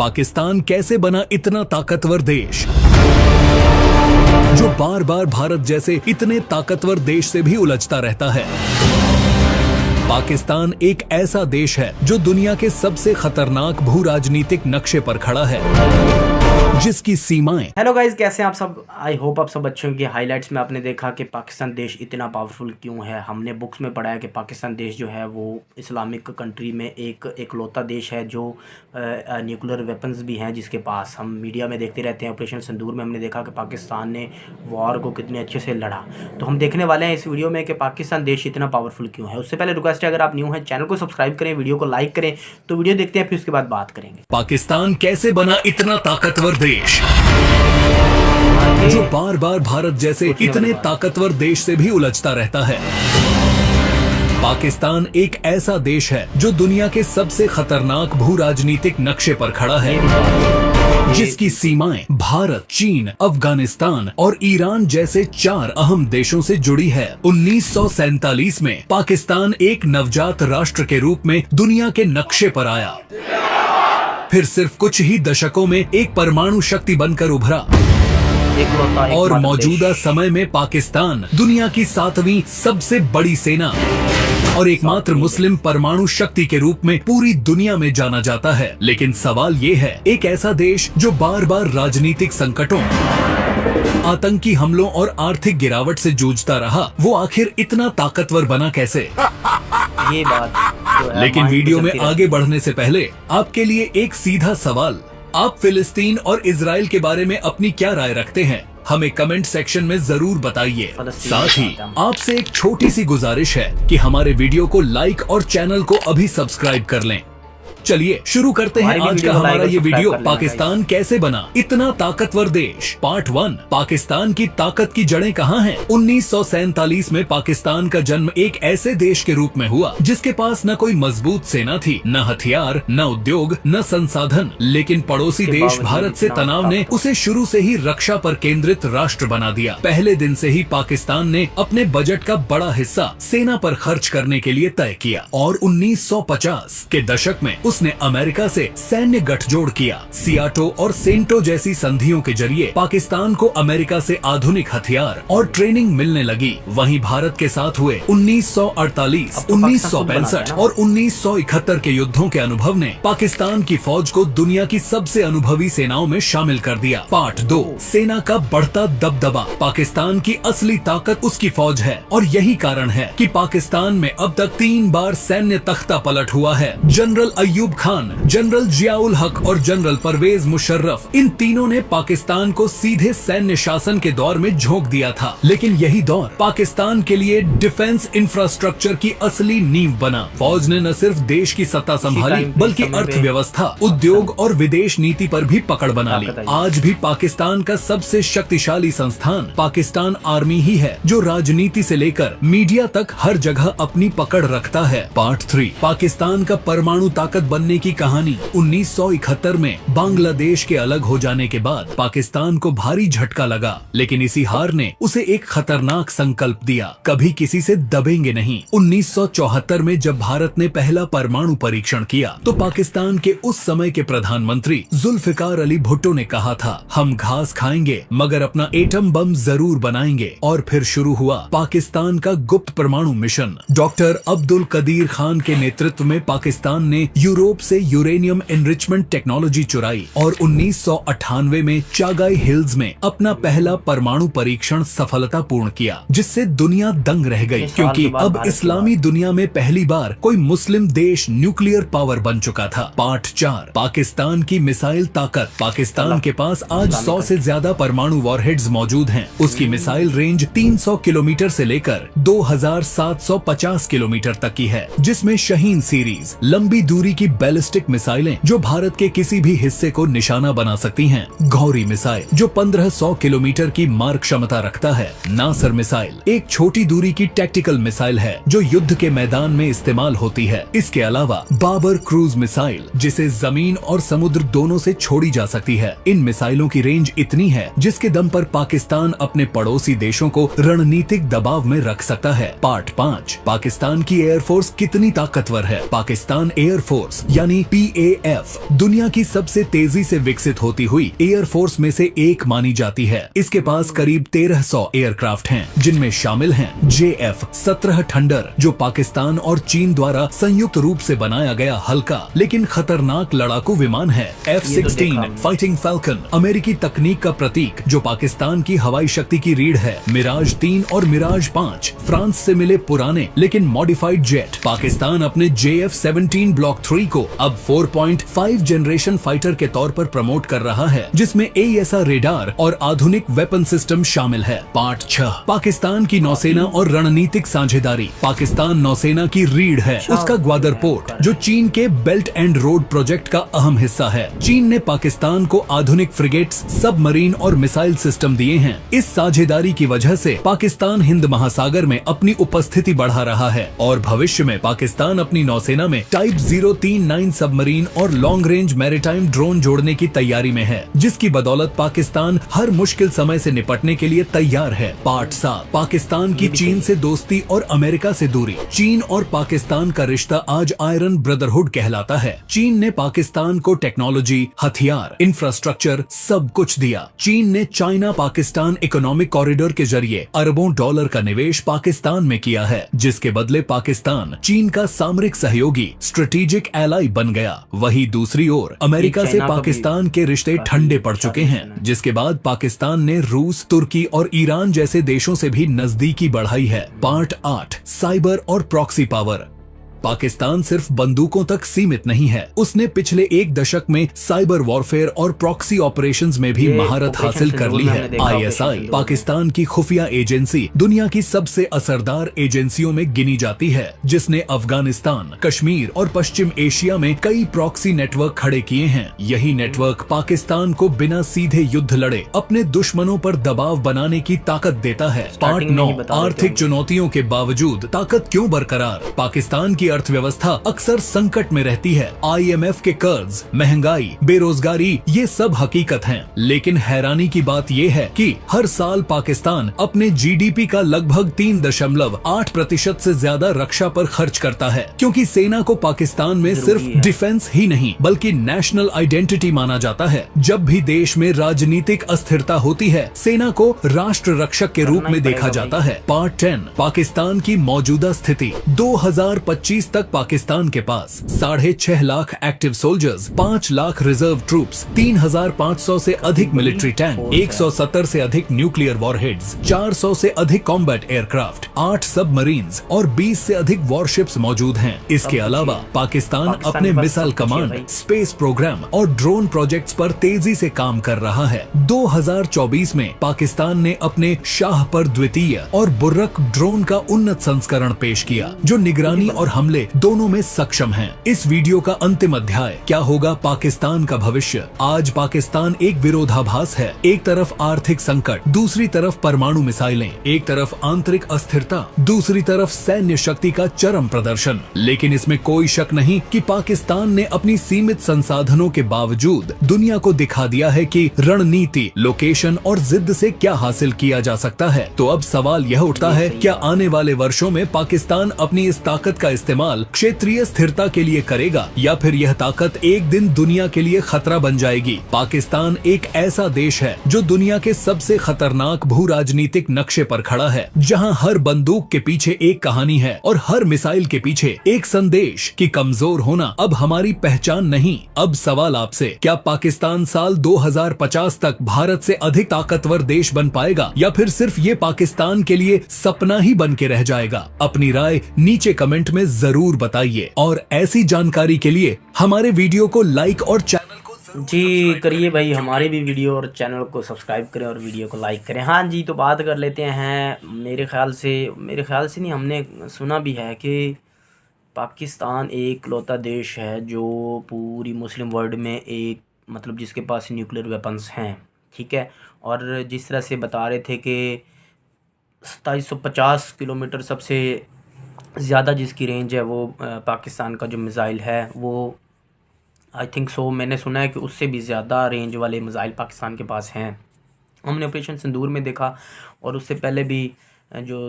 पाकिस्तान कैसे बना इतना ताकतवर देश, जो बार बार भारत जैसे इतने ताकतवर देश से भी उलझता रहता है। पाकिस्तान एक ऐसा देश है जो दुनिया के सबसे खतरनाक भू राजनीतिक नक्शे पर खड़ा है, जिसकी सीमाएं। हेलो गाइस, कैसे हैं आप सब? आई होप आप सब अच्छे होंगे। हाइलाइट्स में आपने देखा कि पाकिस्तान देश इतना पावरफुल क्यों है। हमने बुक्स में पढ़ा है कि पाकिस्तान देश जो है वो इस्लामिक कंट्री में एक इकलौता देश है जो न्यूक्लियर वेपन्स भी हैं जिसके पास। हम मीडिया में देखते रहते हैं, ऑपरेशन सिंदूर में हमने देखा कि पाकिस्तान ने वॉर को कितने अच्छे से लड़ा। तो हम देखने वाले हैं इस वीडियो में कि पाकिस्तान देश इतना पावरफुल क्यों है। उससे पहले रिक्वेस्ट है, अगर आप न्यू हैं चैनल को सब्सक्राइब करें, वीडियो को लाइक करें। तो वीडियो देखते हैं, फिर उसके बाद बात करेंगे। पाकिस्तान कैसे बना इतना ताकतवर देश, जो बार बार भारत जैसे इतने ताकतवर देश से भी उलझता रहता है। पाकिस्तान एक ऐसा देश है जो दुनिया के सबसे खतरनाक भू राजनीतिक नक्शे पर खड़ा है, जिसकी सीमाएं भारत, चीन, अफगानिस्तान और ईरान जैसे 4 अहम देशों से जुड़ी है। 1947 में पाकिस्तान एक नवजात राष्ट्र के रूप में दुनिया के नक्शे पर आया, फिर सिर्फ कुछ ही दशकों में एक परमाणु शक्ति बनकर उभरा और मौजूदा समय में पाकिस्तान दुनिया की 7वीं सबसे बड़ी सेना और एकमात्र मुस्लिम परमाणु शक्ति के रूप में पूरी दुनिया में जाना जाता है। लेकिन सवाल ये है, एक ऐसा देश जो बार बार राजनीतिक संकटों, आतंकी हमलों और आर्थिक गिरावट से जूझता रहा, वो आखिर इतना ताकतवर बना कैसे? ये बात लेकिन वीडियो में आगे बढ़ने से पहले आपके लिए एक सीधा सवाल, आप फिलिस्तीन और इजराइल के बारे में अपनी क्या राय रखते हैं? हमें कमेंट सेक्शन में जरूर बताइए। साथ ही आपसे एक छोटी सी गुजारिश है कि हमारे वीडियो को लाइक और चैनल को अभी सब्सक्राइब कर लें। चलिए शुरू करते हैं आज का हमारा ये वीडियो, पाकिस्तान कैसे बना इतना ताकतवर देश, पार्ट 1। पाकिस्तान की ताकत की जड़ें कहाँ हैं? 1947 में पाकिस्तान का जन्म एक ऐसे देश के रूप में हुआ जिसके पास न कोई मजबूत सेना थी, न हथियार, न उद्योग, न संसाधन। लेकिन पड़ोसी देश भारत से तनाव ने उसे शुरू से ही रक्षा पर केंद्रित राष्ट्र बना दिया। पहले दिन से ही पाकिस्तान ने अपने बजट का बड़ा हिस्सा सेना पर खर्च करने के लिए तय किया और 1950 के दशक में उसने अमेरिका से सैन्य गठजोड़ किया। सियाटो और सेंटो जैसी संधियों के जरिए पाकिस्तान को अमेरिका से आधुनिक हथियार और ट्रेनिंग मिलने लगी। वहीं भारत के साथ हुए 1948, 1965 और 1971 के युद्धों के अनुभव ने पाकिस्तान की फौज को दुनिया की सबसे अनुभवी सेनाओं में शामिल कर दिया। पार्ट 2, सेना का बढ़ता दबदबा। पाकिस्तान की असली ताकत उसकी फौज है और यही कारण है कि पाकिस्तान में अब तक 3 बार सैन्य तख्ता पलट हुआ है। जनरल अय्यूब खान, जनरल जियाउल हक और जनरल परवेज मुशर्रफ, इन तीनों ने पाकिस्तान को सीधे सैन्य शासन के दौर में झोंक दिया था। लेकिन यही दौर पाकिस्तान के लिए डिफेंस इंफ्रास्ट्रक्चर की असली नींव बना। फौज ने न सिर्फ देश की सत्ता संभाली बल्कि अर्थव्यवस्था, उद्योग और विदेश नीति पर भी पकड़ बना ली। आज भी पाकिस्तान का सबसे शक्तिशाली संस्थान पाकिस्तान आर्मी ही है, जो राजनीति से लेकर मीडिया तक हर जगह अपनी पकड़ रखता है। पार्ट 3, पाकिस्तान का परमाणु ताकत बनने की कहानी। 1971 में बांग्लादेश के अलग हो जाने के बाद पाकिस्तान को भारी झटका लगा, लेकिन इसी हार ने उसे एक खतरनाक संकल्प दिया, कभी किसी से दबेंगे नहीं। 1974 में जब भारत ने पहला परमाणु परीक्षण किया तो पाकिस्तान के उस समय के प्रधानमंत्री जुल्फिकार अली भुट्टो ने कहा था, हम घास खाएंगे मगर अपना एटम बम जरूर बनाएंगे। और फिर शुरू हुआ पाकिस्तान का गुप्त परमाणु मिशन। डॉक्टर अब्दुल कदीर खान के नेतृत्व में पाकिस्तान ने यूरोप से यूरेनियम एनरिचमेंट टेक्नोलॉजी चुराई और 1998 में चागाई हिल्स में अपना पहला परमाणु परीक्षण सफलतापूर्ण किया, जिससे दुनिया दंग रह गई, क्योंकि अब इस्लामी दुनिया में पहली बार कोई मुस्लिम देश न्यूक्लियर पावर बन चुका था। पार्ट 4, पाकिस्तान की मिसाइल ताकत। पाकिस्तान के पास आज 100 से ज्यादा परमाणु वॉरहेड्स मौजूद हैं। उसकी मिसाइल रेंज 300 किलोमीटर से लेकर 2750 किलोमीटर तक की है, जिसमें शाहीन सीरीज लंबी दूरी की बैलिस्टिक मिसाइलें जो भारत के किसी भी हिस्से को निशाना बना सकती हैं, गौरी मिसाइल जो 1500 किलोमीटर की मार क्षमता रखता है, नासर मिसाइल एक छोटी दूरी की टैक्टिकल मिसाइल है जो युद्ध के मैदान में इस्तेमाल होती है। इसके अलावा बाबर क्रूज मिसाइल जिसे जमीन और समुद्र दोनों से छोड़ी जा सकती है। इन मिसाइलों की रेंज इतनी है जिसके दम पर पाकिस्तान अपने पड़ोसी देशों को रणनीतिक दबाव में रख सकता है। पार्ट 5, पाकिस्तान की एयरफोर्स कितनी ताकतवर है। पाकिस्तान एयरफोर्स फोर्स यानी PAF दुनिया की सबसे तेजी से विकसित होती हुई एयर फोर्स में से एक मानी जाती है। इसके पास करीब 1300 एयरक्राफ्ट हैं, जिनमें शामिल हैं JF-17 थंडर, जो पाकिस्तान और चीन द्वारा संयुक्त रूप से बनाया गया हल्का लेकिन खतरनाक लड़ाकू विमान है। F-16 फाइटिंग फैल्कन अमेरिकी तकनीक का प्रतीक, जो पाकिस्तान की हवाई शक्ति की रीढ़ है। मिराज 3 और मिराज 5 फ्रांस से मिले पुराने लेकिन मॉडिफाइड जेट। पाकिस्तान अपने JF-17 ब्लॉक 3 को अब 4.5 जनरेशन फाइटर के तौर पर प्रमोट कर रहा है, जिसमें AESA रेडार और आधुनिक वेपन सिस्टम शामिल है। पार्ट 6, पाकिस्तान की नौसेना और रणनीतिक साझेदारी। पाकिस्तान नौसेना की रीढ़ है उसका ग्वादर पोर्ट, जो चीन के बेल्ट एंड रोड प्रोजेक्ट का अहम हिस्सा है। चीन ने पाकिस्तान को आधुनिक फ्रिगेट्स, सबमरीन और मिसाइल सिस्टम दिए हैं। इस साझेदारी की वजह से पाकिस्तान हिंद महासागर में अपनी उपस्थिति बढ़ा रहा है और भविष्य में पाकिस्तान अपनी नौसेना में टाइप 039 सबमरीन और लॉन्ग रेंज मैरीटाइम ड्रोन जोड़ने की तैयारी में है, जिसकी बदौलत पाकिस्तान हर मुश्किल समय से निपटने के लिए तैयार है। पार्ट 7, पाकिस्तान की चीन से दोस्ती और अमेरिका से दूरी। चीन और पाकिस्तान का रिश्ता आज आयरन ब्रदरहुड कहलाता है। चीन ने पाकिस्तान को टेक्नोलॉजी, हथियार, इंफ्रास्ट्रक्चर सब कुछ दिया। चीन ने चाइना पाकिस्तान इकोनॉमिक कॉरिडोर के जरिए अरबों डॉलर का निवेश पाकिस्तान में किया है, जिसके बदले पाकिस्तान चीन का सामरिक सहयोगी, स्ट्रेटेजिक एलाई बन गया। वहीं दूसरी ओर अमेरिका से पाकिस्तान के रिश्ते ठंडे पड़ चुके हैं, जिसके बाद पाकिस्तान ने रूस, तुर्की और ईरान जैसे देशों से भी नजदीकी बढ़ाई है। पार्ट 8, साइबर और प्रॉक्सी पावर। पाकिस्तान सिर्फ बंदूकों तक सीमित नहीं है, उसने पिछले एक दशक में साइबर वॉरफेयर और प्रॉक्सी ऑपरेशंस में भी महारत हासिल कर ली है। ISI पाकिस्तान की खुफिया एजेंसी दुनिया की सबसे असरदार एजेंसियों में गिनी जाती है, जिसने अफगानिस्तान, कश्मीर और पश्चिम एशिया में कई प्रॉक्सी नेटवर्क खड़े किए हैं। यही नेटवर्क पाकिस्तान को बिना सीधे युद्ध लड़े अपने दुश्मनों पर दबाव बनाने की ताकत देता है। पार्ट 9, आर्थिक चुनौतियों के बावजूद ताकत क्यों बरकरार। पाकिस्तान की अर्थव्यवस्था अक्सर संकट में रहती है। IMF के कर्ज, महंगाई, बेरोजगारी ये सब हकीकत हैं। लेकिन हैरानी की बात ये है कि हर साल पाकिस्तान अपने GDP का लगभग 3.8% से ज्यादा रक्षा पर खर्च करता है, क्योंकि सेना को पाकिस्तान में सिर्फ डिफेंस ही नहीं बल्कि नेशनल आइडेंटिटी माना जाता है। जब भी देश में राजनीतिक अस्थिरता होती है, सेना को राष्ट्र रक्षक के रूप में देखा जाता है। पार्ट 10, पाकिस्तान की मौजूदा स्थिति। 2025 तक पाकिस्तान के पास 6.5 lakh active soldiers, 5 lakh reserve troops, 3,500 से अधिक मिलिट्री टैंक, 170 से अधिक न्यूक्लियर वॉरहेड्स, 400 से अधिक कॉम्बैट एयरक्राफ्ट, 8 सबमरीन्स और 20 से अधिक वॉरशिप्स मौजूद हैं। इसके अलावा पाकिस्तान अपने मिसाइल कमांड, स्पेस प्रोग्राम और ड्रोन प्रोजेक्ट्स पर तेजी से काम कर रहा है। 2024 में पाकिस्तान ने अपने शाहपर द्वितीय और बुर्रक ड्रोन का उन्नत संस्करण पेश किया, जो निगरानी और हमले दोनों में सक्षम हैं। इस वीडियो का अंतिम अध्याय, क्या होगा पाकिस्तान का भविष्य। आज पाकिस्तान एक विरोधाभास है। एक तरफ आर्थिक संकट, दूसरी तरफ परमाणु मिसाइलें, एक तरफ आंतरिक अस्थिरता, दूसरी तरफ सैन्य शक्ति का चरम प्रदर्शन। लेकिन इसमें कोई शक नहीं कि पाकिस्तान ने अपनी सीमित संसाधनों के बावजूद दुनिया को दिखा दिया है कि रणनीति, लोकेशन और जिद से क्या हासिल किया जा सकता है। तो अब सवाल यह उठता है, क्या आने वाले वर्षों में पाकिस्तान अपनी इस ताकत का इस्तेमाल क्षेत्रीय स्थिरता के लिए करेगा, या फिर यह ताकत एक दिन दुनिया के लिए खतरा बन जाएगी। पाकिस्तान एक ऐसा देश है जो दुनिया के सबसे खतरनाक भू राजनीतिक नक्शे पर खड़ा है, जहां हर बंदूक के पीछे एक कहानी है और हर मिसाइल के पीछे एक संदेश कि कमजोर होना अब हमारी पहचान नहीं। अब सवाल आपसे, क्या पाकिस्तान साल 2050 तक भारत से अधिक ताकतवर देश बन पाएगा, या फिर सिर्फ ये पाकिस्तान के लिए सपना ही बन के रह जाएगा। अपनी राय नीचे कमेंट में जरूर बताइए और ऐसी जानकारी के लिए हमारे वीडियो को लाइक और चैनल को जी करिए भाई, हमारे भी वीडियो और चैनल को सब्सक्राइब करें और वीडियो को लाइक करें। हाँ जी, तो बात कर लेते हैं। मेरे ख्याल से नहीं, हमने सुना भी है कि पाकिस्तान एक लौता देश है जो पूरी मुस्लिम वर्ल्ड में एक मतलब जिसके पास न्यूक्लियर वेपन्स हैं, ठीक है। और जिस तरह से बता रहे थे कि 2750 किलोमीटर सबसे ज़्यादा जिसकी रेंज है, वो पाकिस्तान का जो मिसाइल है वो आई थिंक सो, मैंने सुना है कि उससे भी ज़्यादा रेंज वाले मिसाइल पाकिस्तान के पास हैं। हमने ऑपरेशन सिंदूर में देखा और उससे पहले भी जो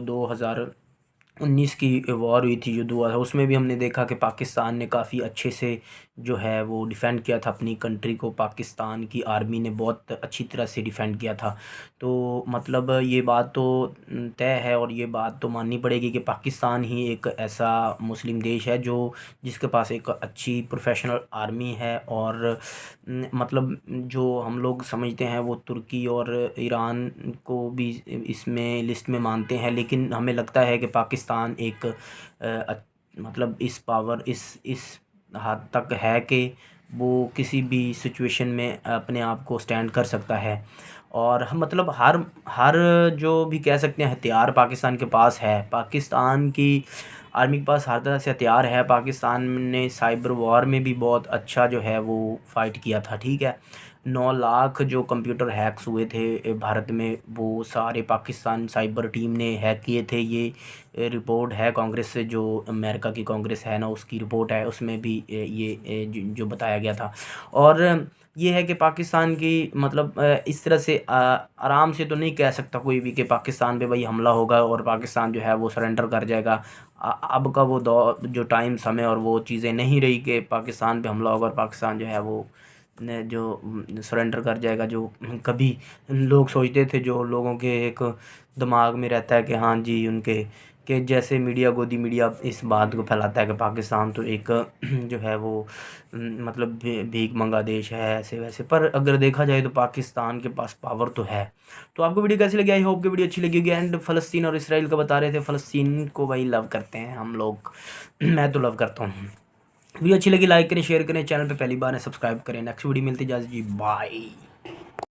19 की वॉर हुई थी, युद्ध हुआ था, उसमें भी हमने देखा कि पाकिस्तान ने काफ़ी अच्छे से जो है वो डिफ़ेंड किया था अपनी कंट्री को। पाकिस्तान की आर्मी ने बहुत अच्छी तरह से डिफ़ेंड किया था। तो मतलब ये बात तो तय है और ये बात तो माननी पड़ेगी कि पाकिस्तान ही एक ऐसा मुस्लिम देश है जो जिसके पास एक अच्छी प्रोफेशनल आर्मी है। और मतलब जो हम लोग समझते हैं वो तुर्की और ईरान को भी इसमें लिस्ट में मानते हैं, लेकिन हमें लगता है कि पाकिस्तान एक मतलब इस पावर इस हद तक है कि वो किसी भी सिचुएशन में अपने आप को स्टैंड कर सकता है। और हम मतलब हर हर जो भी कह सकते हैं हथियार पाकिस्तान के पास है। पाकिस्तान की आर्मी के पास हर तरह से हथियार है। पाकिस्तान ने साइबर वॉर में भी बहुत अच्छा जो है वो फ़ाइट किया था, ठीक है। 9 लाख जो कंप्यूटर हैक्स हुए थे भारत में, वो सारे पाकिस्तान साइबर टीम ने हैक किए थे। ये रिपोर्ट है कांग्रेस से, जो अमेरिका की कांग्रेस है ना, उसकी रिपोर्ट है, उसमें भी ये जो बताया गया था। और ये है कि पाकिस्तान की मतलब इस तरह से आराम से तो नहीं कह सकता कोई भी कि पाकिस्तान पे भाई हमला होगा और पाकिस्तान जो है वो सरेंडर कर जाएगा। अब का वो दौर जो टाइम समय और वो चीज़ें नहीं रही कि पाकिस्तान पे हमला होगा और पाकिस्तान जो है वो ने जो सरेंडर कर जाएगा। जो कभी लोग सोचते थे, जो लोगों के एक दिमाग में रहता है कि हाँ जी उनके कि जैसे मीडिया गोदी मीडिया इस बात को फैलाता है कि पाकिस्तान तो एक जो है वो मतलब भीख मंगा देश है ऐसे वैसे। पर अगर देखा जाए तो पाकिस्तान के पास पावर तो है। तो आपको वीडियो कैसी लगी? आई होप कि वीडियो अच्छी लगी होगी। एंड फ़लस्तीन और इसराइल का बता रहे थे, फ़लस्तीन को भाई लव करते हैं हम लोग मैं तो लव करता हूँ। वीडियो अच्छी लगी लाइक करें, शेयर करें, चैनल पे पहली बार है सब्सक्राइब करें। नेक्स्ट वीडियो मिलती है, जी बाय।